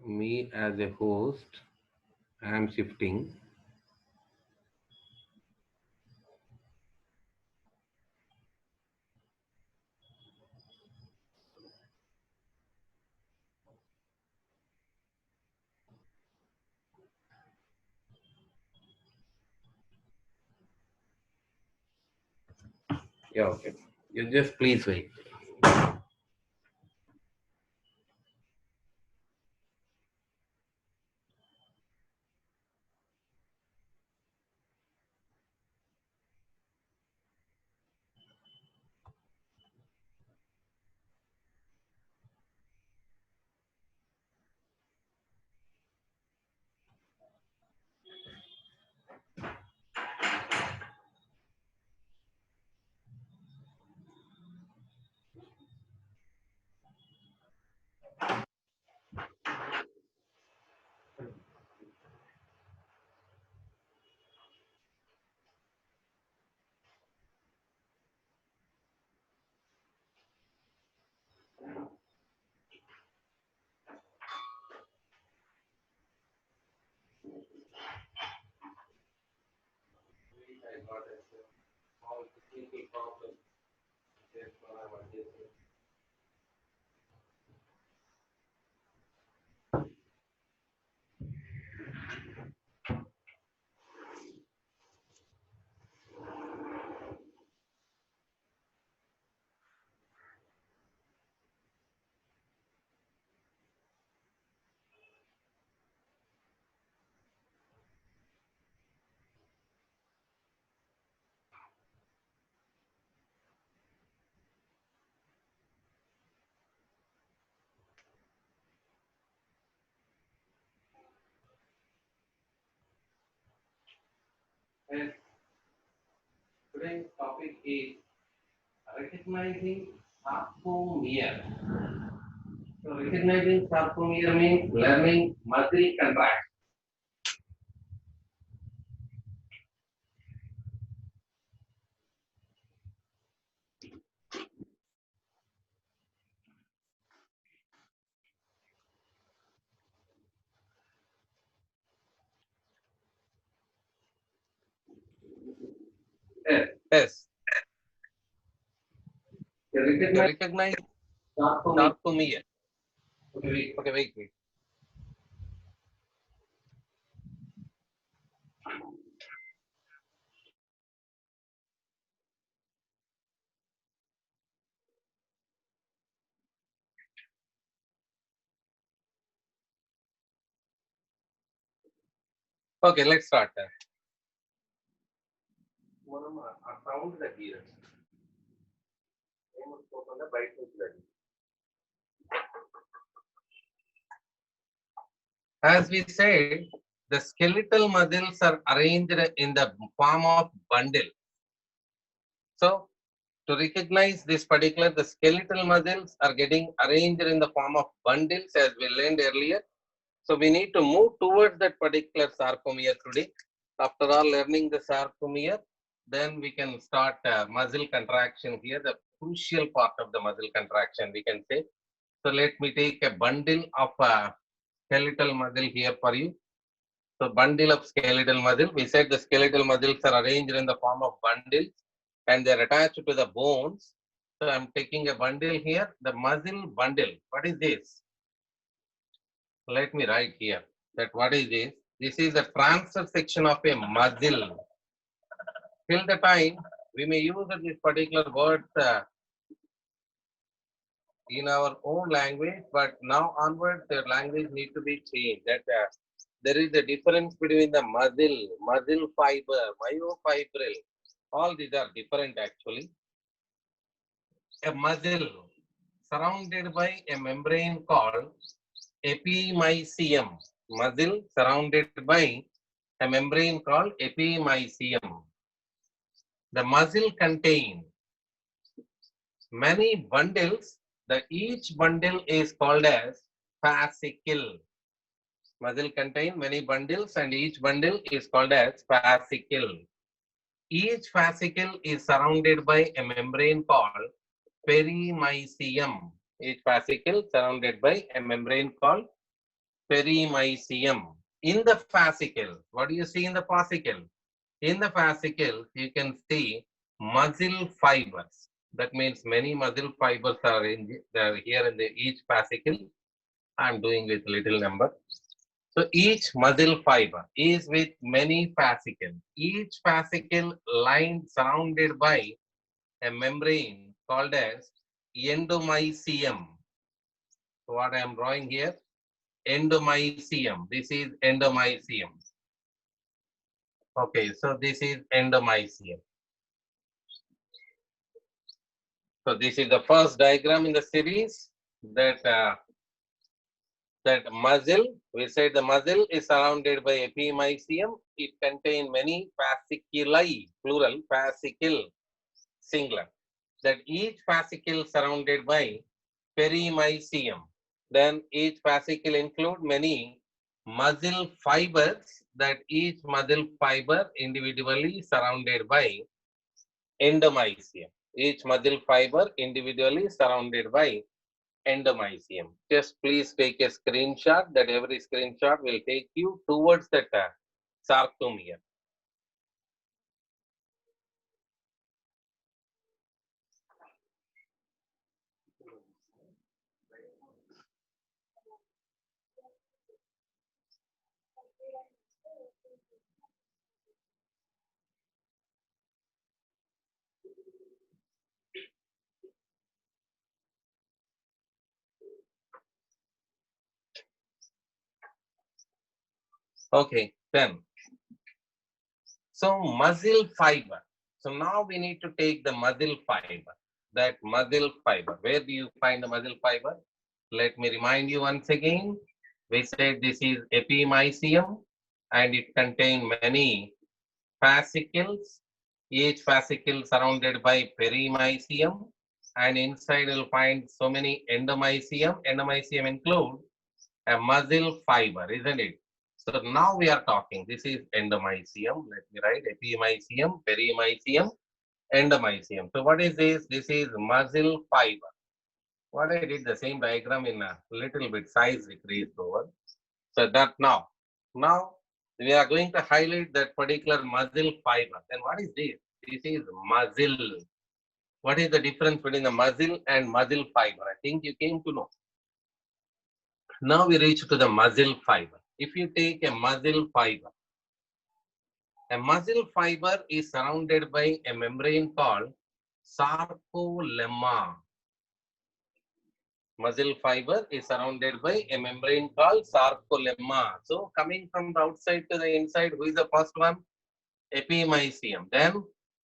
me as a host. I am shifting. Yeah, okay. You just please wait. I got a small technical problem. That's what I'm adjusting. And today's topic is recognizing sarcomere. So recognizing sarcomere means learning muscle contraction. Yes. Yes, you Recognize recognize sarcomere. sarcomere. Okay, wait. Okay, wait. Okay, let's start. మనం ఆ sound తగ్గియాలి ఏమొచ్చుకోకుండా బయట నుంచి తగ్గి As we said, the skeletal muscles are arranged in the form of bundle. So, to recognize this particular, the skeletal muscles are getting arranged in the form of bundles as we learned earlier. So, we need to move towards that particular sarcomere today. After all, learning the sarcomere, then we can start muscle contraction here, the crucial part of the muscle contraction, we can say. So, let me take a bundle of skeletal muscle here for you. So bundle of skeletal muscle. We said the skeletal muscles are arranged in the form of bundles and they're attached to the bones. So I'm taking a bundle here, the muscle bundle. What is this? Let me write here that what is this? This is the transverse section of a muscle. Till the time we may use this particular word in our own language, but now onwards the language need to be changed. That there is a difference between the muscle fiber, myofibril. All these are different actually. A muscle surrounded by a membrane called epimysium. Muscle surrounded by a membrane called epimysium. The muscle contains many bundles. Each bundle is called as fascicle. Muscle contain many bundles and each bundle is called as fascicle. Each fascicle is surrounded by a membrane called perimysium. Each fascicle surrounded by a membrane called perimysium. In the fascicle, what do you see in the fascicle? In the fascicle, you can see muscle fibers. That means many muscle fibers are here in the each fascicle. I'm doing with little number. So each muscle fiber is with many fascicles. Each fascicle lined surrounded by a membrane called as endomysium. So what I am drawing here, endomysium. This is endomysium. Okay, so this is endomysium. So this is the first diagram in the series that that muscle. We said the muscle is surrounded by epimysium. It contains many fasciculi, plural, fascicle, singular. That each fascicle surrounded by perimysium. Then each fascicle include many muscle fibers, that each muscle fiber individually surrounded by endomysium. Each muscle fiber individually surrounded by endomysium. Just please take a screenshot. That every screenshot will take you towards that sarcomere. Okay, then. So muscle fiber. So now we need to take the muscle fiber. That muscle fiber. Where do you find the muscle fiber? Let me remind you once again. We said this is epimysium and it contains many fascicles. Each fascicle surrounded by perimysium, and inside you'll find so many endomysium. Endomysium include a muscle fiber, isn't it? So now we are talking. This is endomysium. Let me write epimysium, perimysium, endomysium. So what is this? This is muscle fiber. What I did the same diagram in a little bit size decreased over. So that now we are going to highlight that particular muscle fiber. Then what is this? This is muscle. What is the difference between the muscle and muscle fiber? I think you came to know. Now we reach to the muscle fiber. If you take a muscle fiber is surrounded by a membrane called sarcolemma. Muscle fiber is surrounded by a membrane called sarcolemma. So coming from the outside to the inside, who is the first one? Epimysium, then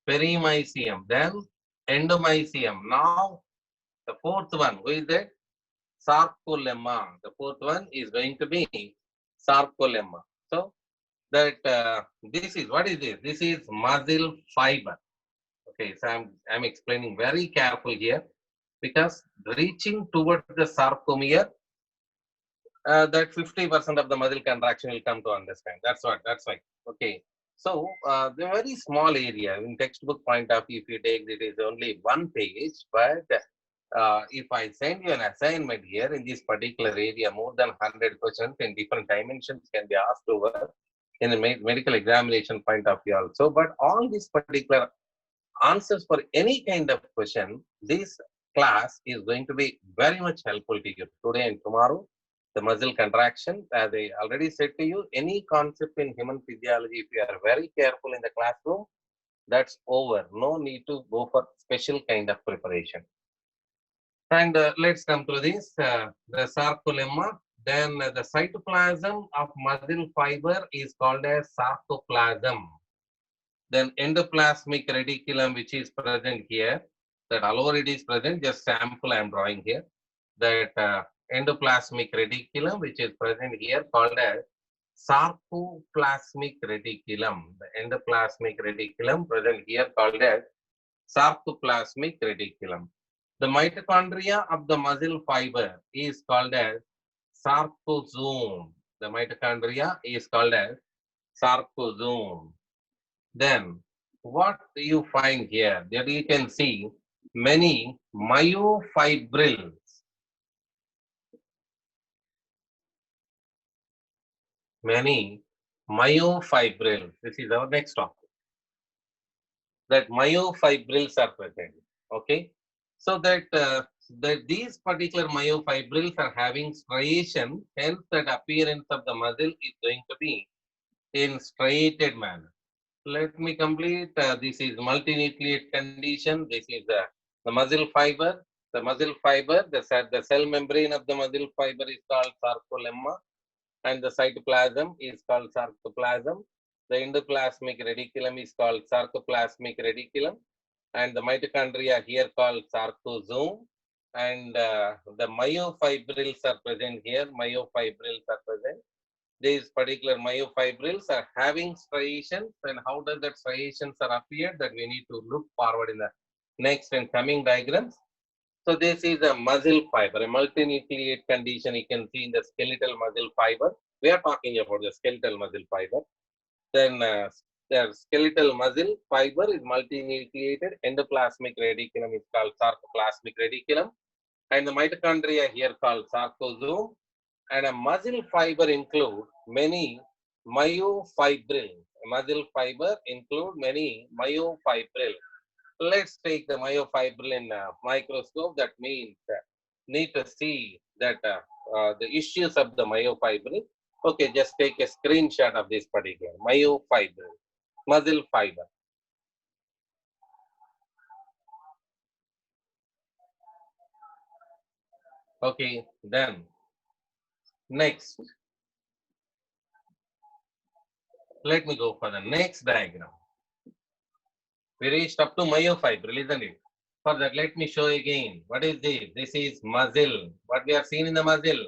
perimysium, then endomysium. Now the fourth one, who is that? Sarcolemma. The fourth one is going to be sarcolemma. So that this is, what is this? This is muscle fiber. Okay, so I'm explaining very careful here, because reaching towards the sarcomere, that 50% of the muscle contraction will come to understand. That's why. Okay. So the very small area in textbook point of view, if you take it is only one page, but if I send you an assignment here in this particular area, more than 100 questions in different dimensions can be asked over in a medical examination point of view also. But all these particular answers for any kind of question, this class is going to be very much helpful to you today and tomorrow. The muscle contraction, as I already said to you, any concept in human physiology, if you are very careful in the classroom, that's over. No need to go for special kind of preparation. And let's come to this, the sarcolemma. Then the cytoplasm of muscle fiber is called as sarcoplasm. Then endoplasmic reticulum, which is present here, that although it is present, just sample I am drawing here. That endoplasmic reticulum, which is present here, called as sarcoplasmic reticulum. The endoplasmic reticulum present here called as sarcoplasmic reticulum. The mitochondria of the muscle fiber is called as sarcosome. The mitochondria is called as sarcosome. Then what do you find here? There you can see many myofibrils. many myofibrils. This is our next topic. That myofibrils are present. Okay, so that these particular myofibrils are having striation, hence that appearance of the muscle is going to be in striated manner. Let me complete. This is multinucleate condition. This is the muscle fiber. The muscle fiber, the cell membrane of the muscle fiber is called sarcolemma, and the cytoplasm is called sarcoplasm. The endoplasmic reticulum is called sarcoplasmic reticulum, and the mitochondria here called sarcosome. And the myofibrils are present here. Myofibrils are present. These particular myofibrils are having striations, and how does that striations are appeared, that we need to look forward in the next and coming diagrams. So this is a muscle fiber, a multinucleate condition. You can see in the skeletal muscle fiber. We are talking about the skeletal muscle fiber. Then the skeletal muscle fiber is multinucleated. Endoplasmic reticulum is called sarcoplasmic reticulum, and the mitochondria here called sarcosome. And a muscle fiber include many myofibrils. A muscle fiber include many myofibrils. Let's take the myofibril in a microscope. That means need to see that the issues of the myofibril. Okay, just take a screenshot of this particular myofibril, muscle fiber. Okay, then next, let me go for the next diagram. We reached up to myofibril, isn't it? For that, let me show again. What is this? This is muscle. What we have seen in the muscle?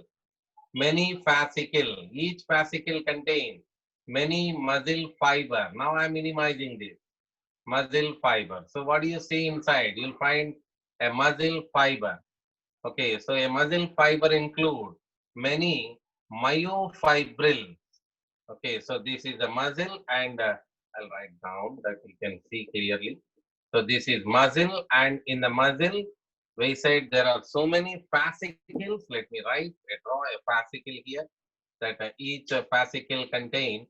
Many fascicle. Each fascicle contains many muscle fiber. Now I am minimizing this. Muscle fiber. So what do you see inside? You'll find a muscle fiber. Okay, so a muscle fiber include many myofibrils. Okay, so this is the muscle, and I'll write down that you can see clearly. So this is muscle, and in the muscle, we said there are so many fascicles. Let me draw a fascicle here, that each fascicle contains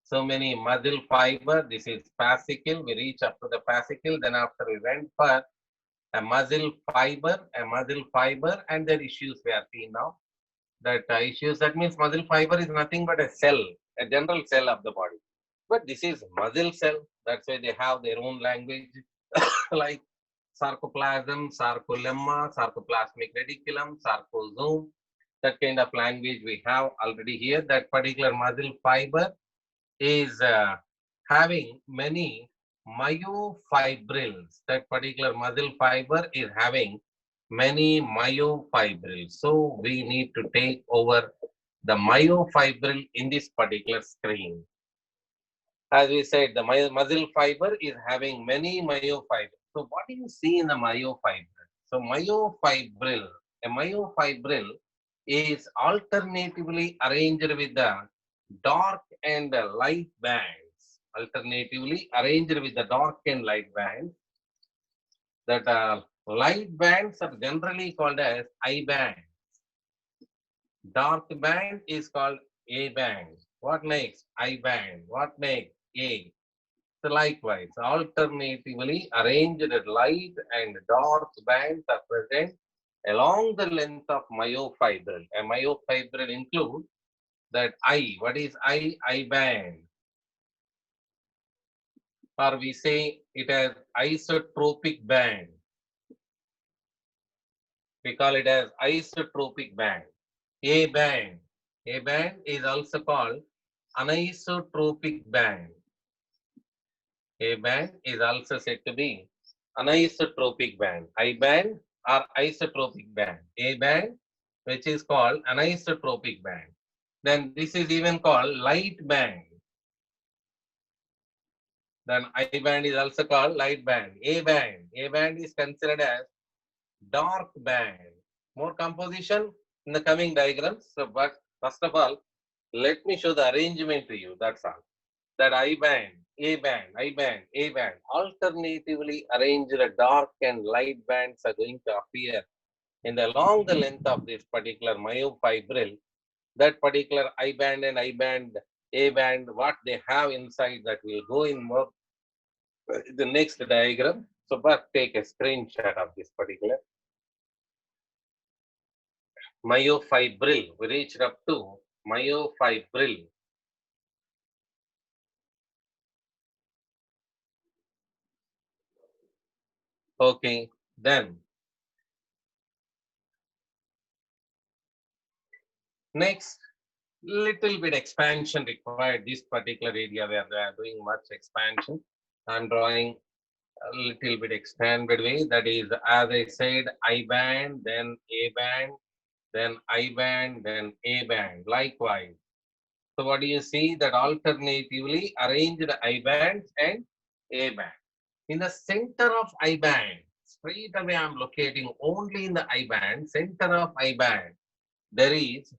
so many muscle fiber. This is fascicle. We reach up to the fascicle. Then after we went for a muscle fiber, and their issues we are seeing now. That issues, that means muscle fiber is nothing but a cell, a general cell of the body. But this is muscle cell. That's why they have their own language, like sarcoplasm, sarcolemma, sarcoplasmic reticulum, sarcosome. That kind of language we have already here. That particular muscle fiber is having many myofibrils. That particular muscle fiber is having many myofibrils. So we need to take over the myofibril in this particular screen. As we said, the muscle fiber is having many myofibrils. So what do you see in the myofibril? So a myofibril is alternatively arranged with the dark and light bands. Alternatively arranged with the dark and light bands. That light bands are generally called as I band. Dark band is called A band. What next? I band. What next? A. So likewise, alternatively arranged light and dark bands are present along the length of myofibril. A myofibril includes that I. What is I? I band. Or we say it as isotropic band. We call it as isotropic band. A band. A band is also called anisotropic band. A band is also said to be anisotropic band. I band or isotropic band. A band, which is called anisotropic band. Then this is even called light band. Then I band is also called light band. A band. A band is considered as dark band. More composition in the coming diagrams. So, but first of all, let me show the arrangement to you. That's all. That I band, A band, I band, A band, alternatively arranged dark and light bands are going to appear in along the length of this particular myofibril. that particular I band and I band, A band, what they have inside, that will go in more the next diagram. So, but take a screenshot of this particular myofibril. We reached up to myofibril. Okay, then next, little bit expansion required. This particular area where they are doing much expansion, I'm drawing a little bit expanded way. That is, as I said, I band, then A band, then I band, then A band. Likewise. So what do you see? That alternatively arranged I bands and A band. In the center of I band, straight away I'm locating only in the I band, center of I band, there is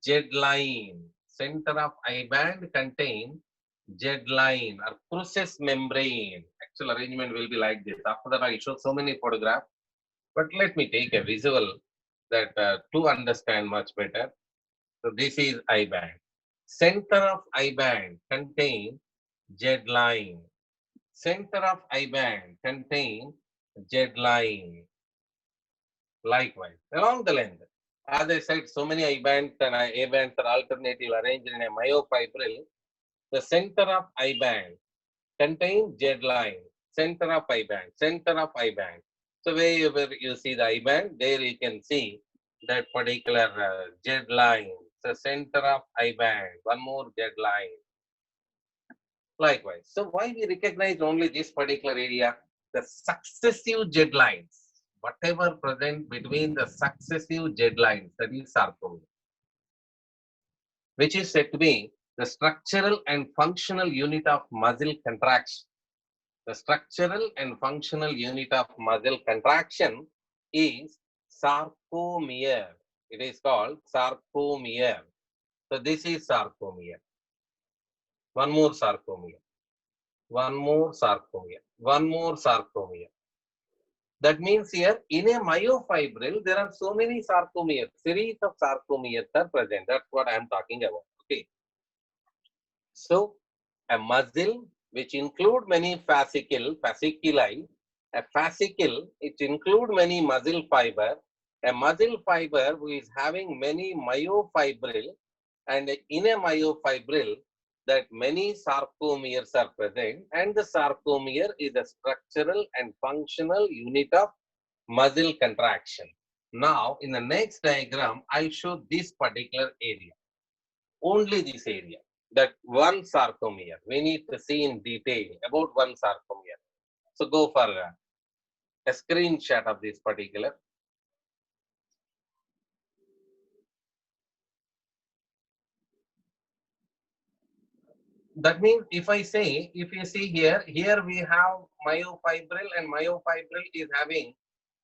Z line. Center of I band contain Z line or process membrane. Actual arrangement will be like this. After that, I show so many photographs, but let me take a visual that to understand much better. So this is I band. Center of I band contain Z line. Center of I band contain Z line. Likewise, along the length. As I said, so many I bands and A bands are alternatively arranged in a myofibril. The center of I band contains Z line. Center of I band. Center of I band. So wherever you see the I band, there you can see that particular Z line. So center of I band. One more Z line. Likewise. So why we recognize only this particular area? The successive Z lines, whatever present between the successive Z lines, that is sarcomere, which is said to be the structural and functional unit of muscle contraction. The structural and functional unit of muscle contraction is sarcomere. It is called sarcomere. So this is sarcomere. One more sarcomere. One more sarcomere. One more sarcomere. That means here in a myofibril, there are so many sarcomeres, series of sarcomeres are present. That's what I am talking about. Okay. So a muscle which include many fasciculi, a fascicle, it include many muscle fiber, a muscle fiber who is having many myofibril, and in a myofibril that many sarcomeres are present, and the sarcomere is a structural and functional unit of muscle contraction. Now, in the next diagram, I'll show this particular area, only this area, that one sarcomere. We need to see in detail about one sarcomere. So go for a screenshot of this particular. That means if I say, if you see here, here we have myofibril, and myofibril is having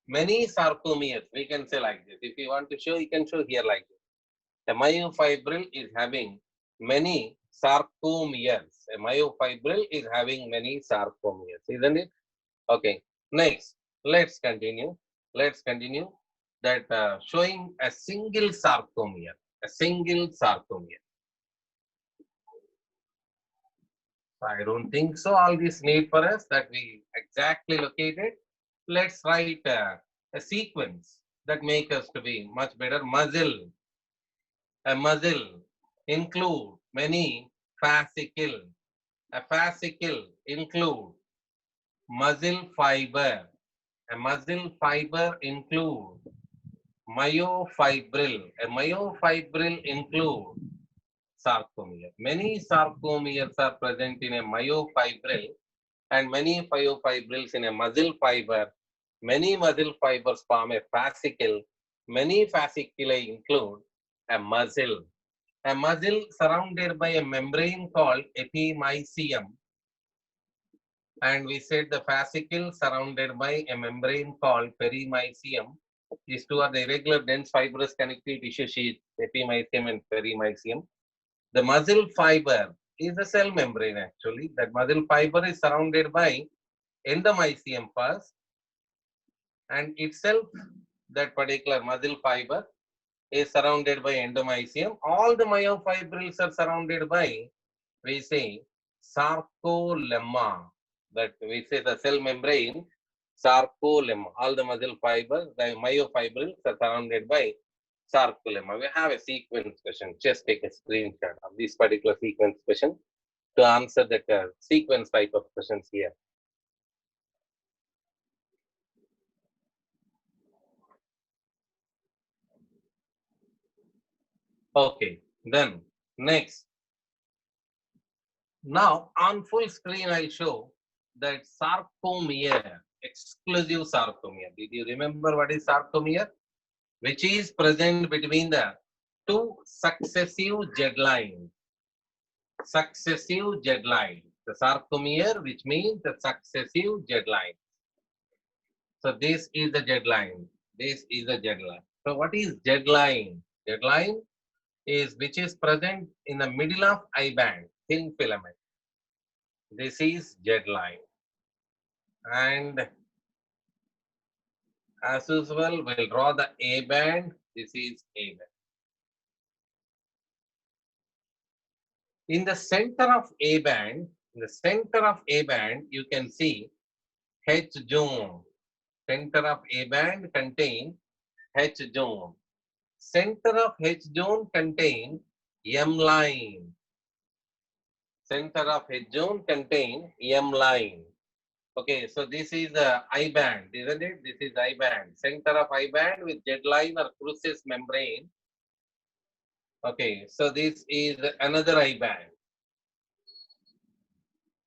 many sarcomeres. We can say like this. If you want to show, you can show here like this. The myofibril is having many sarcomeres. A myofibril is having many sarcomeres, isn't it? Okay. Next, let's continue. Let's continue that showing a single sarcomere. A single sarcomere. I don't think so. All this need for us that we exactly located. Let's write a sequence that make us to be much better. Muscle. A muscle include many fascicle. A fascicle include muscle fiber. A muscle fiber include myofibril. A myofibril include sarcomere. Many sarcomeres are present in a myofibril, and many myofibrils in a muscle fiber. Many muscle fibers form a fascicle. Many fasciculi include a muscle. A muscle surrounded by a membrane called epimysium. And we said the fascicle surrounded by a membrane called perimysium. These two are the irregular dense fibrous connective tissue sheaths, epimysium and perimysium. The muscle fiber is a cell membrane actually. That muscle fiber is surrounded by endomysium first, and itself that particular muscle fiber is surrounded by endomysium. All the myofibrils are surrounded by, we say, sarcolemma. That we say the cell membrane, sarcolemma. All the muscle fibers, the myofibrils are surrounded by sarcolemma. We have a sequence question. Just take a screenshot of this particular sequence question to answer the sequence type of questions here. Okay, then next. Now on full screen, I'll show that sarcomere, exclusive sarcomere. Did you remember what is sarcomere? Which is present between the two successive Z lines. Successive Z lines. The sarcomere, which means the successive Z line. So this is the Z line. This is the Z line. So what is Z line? Z line is which is present in the middle of I band, thin filament. This is Z line. And as usual, we'll draw the A band. This is A band. In the center of A band, you can see H zone. Center of A band contain H zone. Center of H zone contain M line. Center of H zone contain M line. Okay, so this is the I band, isn't it? This is I band. Center of I band with Z line or Crucis membrane. Okay, so this is another I band.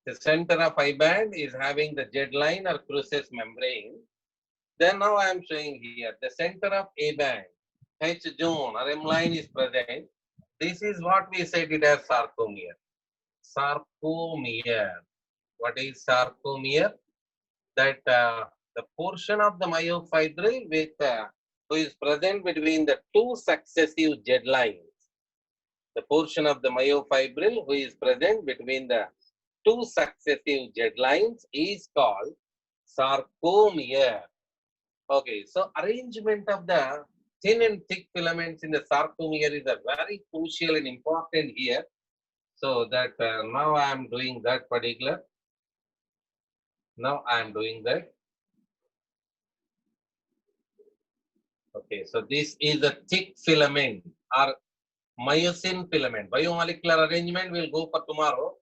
The center of I band is having the Z line or Crucis membrane. Then now I am showing here the center of A band, H zone or M line is present. This is what we said it as sarcomere. Sarcomere. What is sarcomere? That the portion of the myofibril with who is present between the two successive Z lines. The portion of the myofibril who is present between the two successive Z lines is called sarcomere. Okay, so arrangement of the thin and thick filaments in the sarcomere is a very crucial and important here. So that now I am doing that particular. Now I am doing that. Okay, so this is a thick filament or myosin filament. Biomolecular arrangement will go for tomorrow.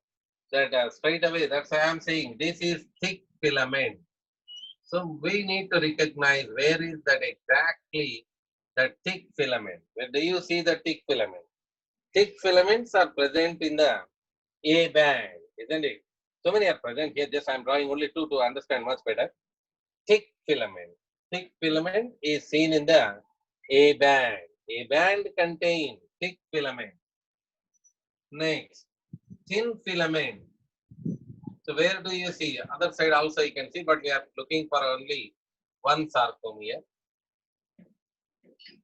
That straight away, that's why I am saying this is thick filament. So we need to recognize where is that exactly, the thick filament. Where do you see the thick filament? Thick filaments are present in the A band, isn't it? So many are present here. Just I am drawing only two to understand much better. Thick filament. Thick filament is seen in the A band. A band contains thick filament. Next, thin filament. So where do you see? Other side also you can see, but we are looking for only one sarcomere.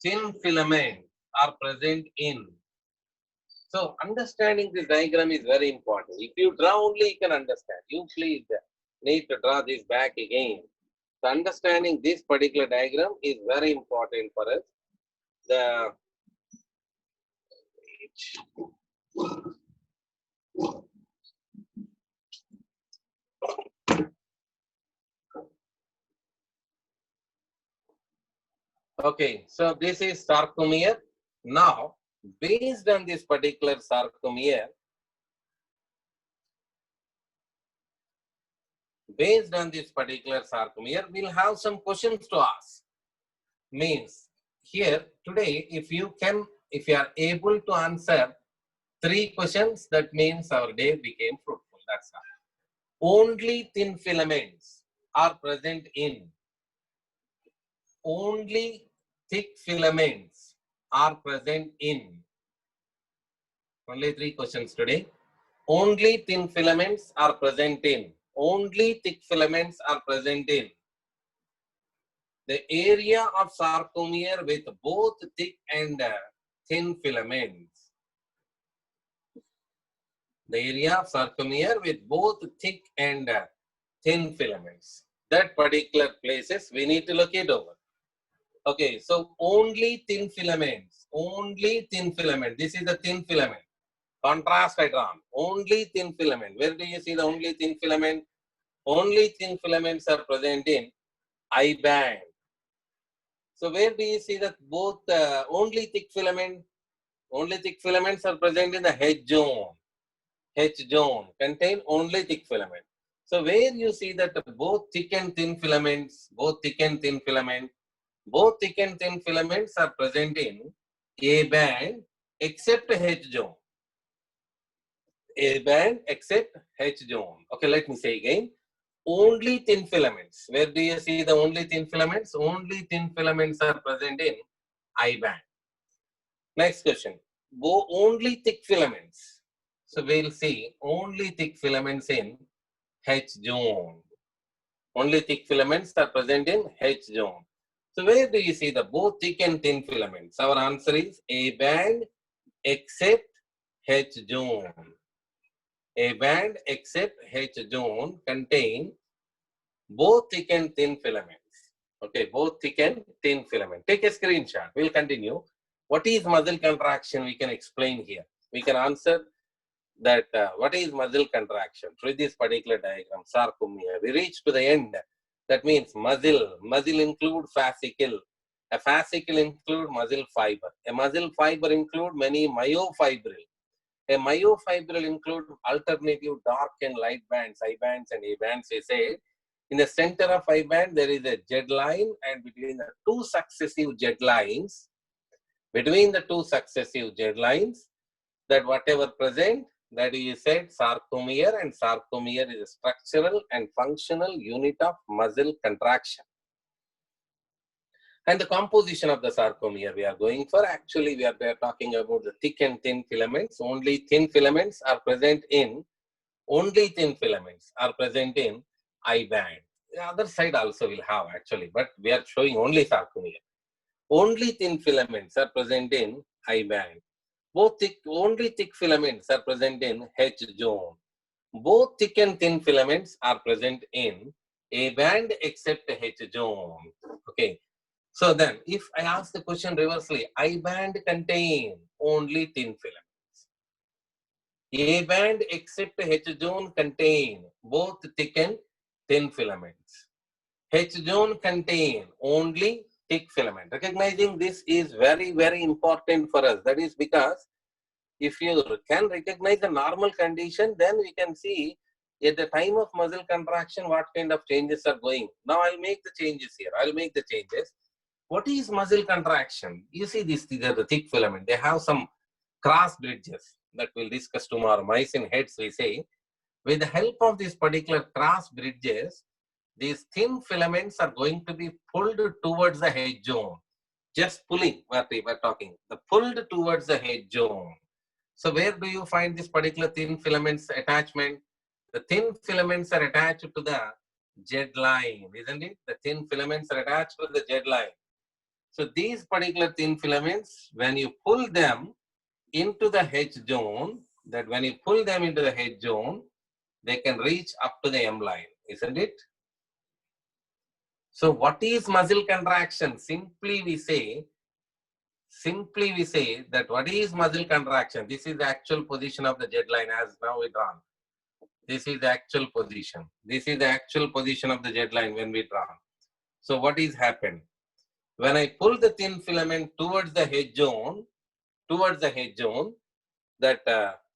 Thin filaments are present in. So understanding this diagram is very important. If you draw only, you can understand. You please need to draw this back again. So understanding this particular diagram is very important for us. Okay, so this is sarcomere. Now, based on this particular sarcomere, we'll have some questions to ask. Means here today, if you are able to answer 3 questions, that means our day became fruitful. That's all. Only thin filaments are present in. Only thick filaments are present in. Only 3 questions today. Only thin filaments are present in. Only thick filaments are present in. The area of sarcomere with both thick and thin filaments. The area of sarcomere with both thick and thin filaments. That particular places we need to look it over. Okay, so only thin filaments, only thin filament. This is the thin filament. Contrast I drawn. Only thin filament. Where do you see the only thin filament? Only thin filaments are present in I band. So where do you see that both only thick filament? Only thick filaments are present in the H zone. H zone contain only thick filament. So where you see that both thick and thin filaments, both thick and thin filaments are present in A band except H zone. A band except H zone. Okay, let me say again. Only thin filaments. Where do you see the only thin filaments? Only thin filaments are present in I band. Next question. Go only thick filaments. So we'll see only thick filaments in H zone. Only thick filaments are present in H zone. So where do you see the both thick and thin filaments? Our answer is A band except H zone. A band except H zone contain both thick and thin filaments. Okay, both thick and thin filament. Take a screenshot. We'll continue. What is muscle contraction? We can explain here. We can answer that what is muscle contraction through this particular diagram, sarcomere. We reach to the end. That means muscle. Muscle include fascicle. A fascicle include muscle fiber. A muscle fiber include many myofibril. A myofibril include alternative dark and light bands, I bands and A bands. We say in the center of I band there is a Z line, and between the two successive Z lines, that whatever present, that is said sarcomere, and sarcomere is a structural and functional unit of muscle contraction. And the composition of the sarcomere we are going for, actually we are talking about the thick and thin filaments. Only thin filaments are present in I band. The other side also will have actually, but we are showing only sarcomere. Only thin filaments are present in I band. Only thick filaments are present in H zone. Both thick and thin filaments are present in A band except H zone. Okay. So then, if I ask the question reversely, I band contain only thin filaments. A band except H zone contain both thick and thin filaments. H zone contain only thick filament. Recognizing this is very, very important for us. That is because if you can recognize the normal condition, then we can see at the time of muscle contraction what kind of changes are going. Now I'll make the changes here. What is muscle contraction? You see these are the thick filament. They have some cross bridges that we'll discuss tomorrow. Myosin heads, we say. With the help of these particular cross bridges, these thin filaments are going to be pulled towards the H zone. Just pulling, what we were talking. The pulled towards the H zone. So where do you find this particular thin filaments attachment? The thin filaments are attached to the Z line, isn't it? The thin filaments are attached to the Z line. So these particular thin filaments, when you pull them into the H zone, they can reach up to the M line, isn't it? So what is muscle contraction? Simply we say that what is muscle contraction? This is the actual position of the Z line as now we draw. This is the actual position. This is the actual position of the Z line when we draw. So what is happened? When I pull the thin filament towards the H zone, that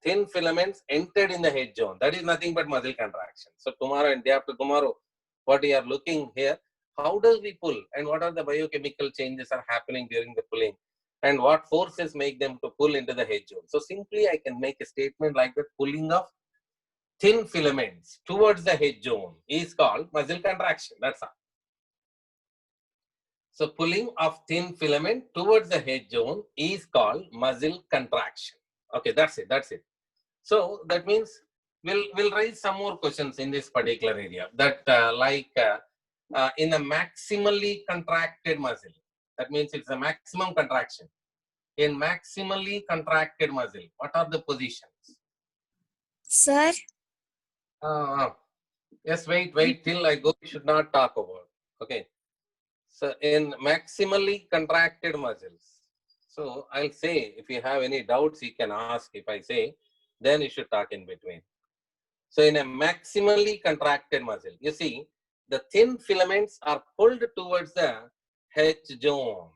thin filaments entered in the H zone. That is nothing but muscle contraction. So tomorrow and day after tomorrow, what we are looking here, how does we pull and what are the biochemical changes are happening during the pulling and what forces make them to pull into the H zone. So simply I can make a statement like that: pulling of thin filaments towards the H zone is called muscle contraction. That's all. So pulling of thin filament towards the H zone is called muscle contraction. Okay, that's it. So that means we'll raise some more questions in this particular area. That in a maximally contracted muscle, that means it's a maximum contraction. In maximally contracted muscle, what are the positions? Sir, Yes, wait till I go. We should not talk about. Okay. So in maximally contracted muscles. So I'll say, if you have any doubts, you can ask. If I say, then you should talk in between. So in a maximally contracted muscle, you see, the thin filaments are pulled towards the H zone.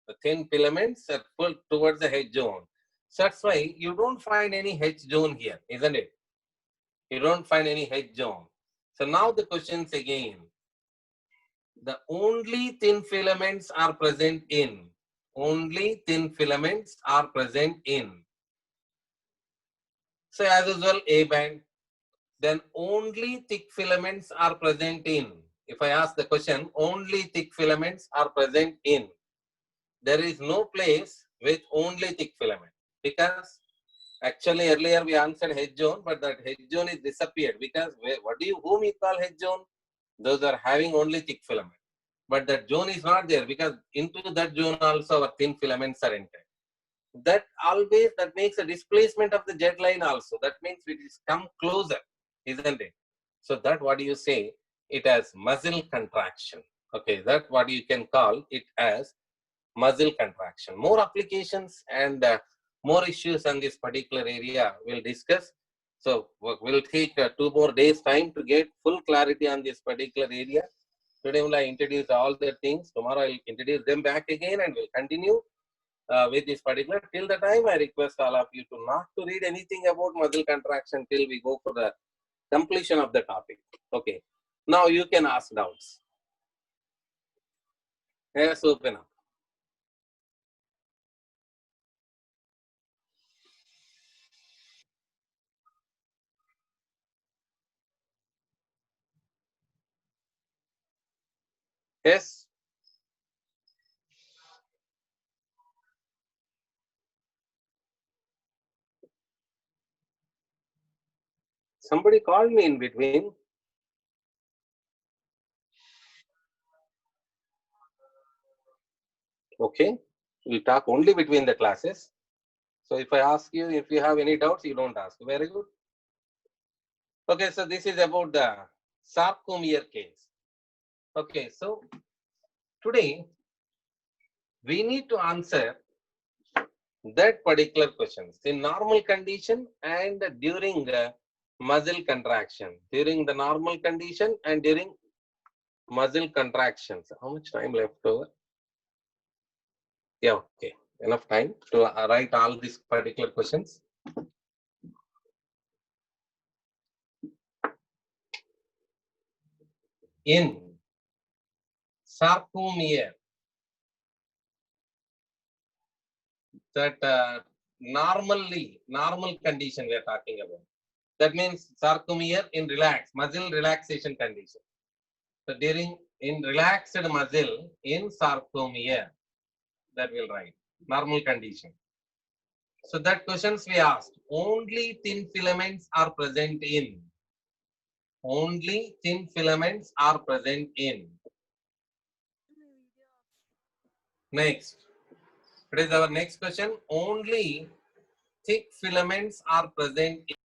The thin filaments are pulled towards the H zone. So that's why you don't find any H zone here, isn't it? You don't find any H zone. So now the questions again. The only thin filaments are present in. Only thin filaments are present in. So as usual, A band. Then only thick filaments are present in. If I ask the question, only thick filaments are present in. There is no place with only thick filament, because actually earlier we answered head zone, but that head zone is disappeared because whom you call head zone? Those are having only thick filament. But that zone is not there because into that zone also our thin filaments are entered. That makes a displacement of the jet line also. That means it is come closer, isn't it? So that what do you say? It as muscle contraction. Okay, that what you can call it as muscle contraction. More applications and more issues on this particular area we'll discuss. So we'll take 2 more days time to get full clarity on this particular area. Today will I introduce all the things. Tomorrow I'll introduce them back again and we'll continue with this particular. Till the time, I request all of you to not to read anything about muscle contraction till we go for the completion of the topic. Okay. Now you can ask doubts. Yes, open up. Yes. Somebody called me in between. Okay. We talk only between the classes. So if I ask you, if you have any doubts, you don't ask. Very good. Okay. So this is about the sarcomere case. Okay. So today we need to answer that particular questions in normal condition and during muscle contraction, during the normal condition and during muscle contractions. How much time left over? Yeah, okay, enough time to write all these particular questions. In sarcomere, that normal condition we are talking about. That means sarcomere in relaxed muscle relaxation condition. So during in relaxed muscle in sarcomere, that will write normal condition. So that questions we asked, only thin filaments are present in. Only thin filaments are present in. Next, it is our next question. Only thick filaments are present in.